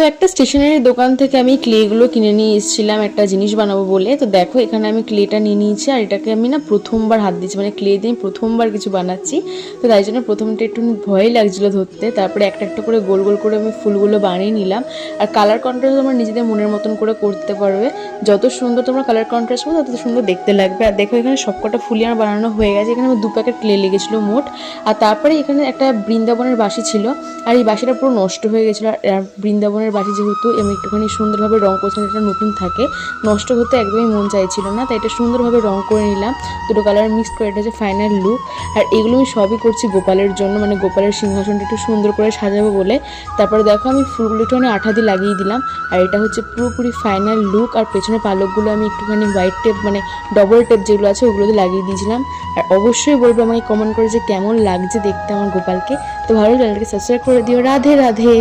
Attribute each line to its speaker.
Speaker 1: তো একটা স্টেশনারি দোকান থেকে আমি ক্লেগুলো কিনে নিয়ে এসেছিলাম একটা জিনিস বানাবো বলে। তো দেখো এখানে আমি ক্লেটা নিয়ে নিয়েছি, আর এটাকে আমি না প্রথমবার হাত দিচ্ছি, মানে ক্লে দিয়ে প্রথমবার কিছু বানাচ্ছি। তো তাই জন্য প্রথমটা একটু ভয়ই লাগছিলো ধরতে। তারপরে একটা একটা করে গোল গোল করে আমি ফুলগুলো বানিয়ে নিলাম। আর কালার কন্ট্রাস্ট তোমরা নিজেদের মনের মতন করে করতে পারবে, যত সুন্দর তোমরা কালার কন্ট্রাস্ট করবে তত সুন্দর দেখতে লাগবে। আর দেখো এখানে সবকটা ফুলই আমার বানানো হয়ে গেছে। এখানে আমার 2 প্যাকেট ক্লে লেগেছিলো মোট। আর তারপরে এখানে একটা বৃন্দাবনের বাঁশি ছিল, আর এই বাঁশিটা পুরো নষ্ট হয়ে গেছিলো। আর বৃন্দাবনের বাঁশি যেহেতু আমি একটুখানি সুন্দরভাবে রং করছিলাম, এটা নতুন থাকে, নষ্ট হতে একদমই মন চাইছিল না, তাই এটা সুন্দরভাবে রং করে নিলাম। দুটো কালার মিক্স করে এটা হচ্ছে ফাইনাল লুক। আর এগুলো আমি সবই করছি গোপালের জন্য, মানে গোপালের সিংহাসনটা একটু সুন্দর করে সাজাবো বলে। তারপরে দেখো আমি ফুলগুলো একটুখানি আঠা দিয়ে লাগিয়ে দিলাম। আর এটা হচ্ছে পুরোপুরি ফাইনাল লুক। আর পেছনে পালকগুলো আমি একটুখানি হোয়াইট টেপ, মানে ডবল টেপ যেগুলো আছে ওগুলো দিয়ে লাগিয়ে দিয়েছিলাম। আর অবশ্যই বলবো আমাকে কমেন্ট করে যে কেমন লাগছে দেখতে আমার গোপালকে। তো ভালো চ্যানেলটাকে সাবস্ক্রাইব করে দিও। রাধে রাধে।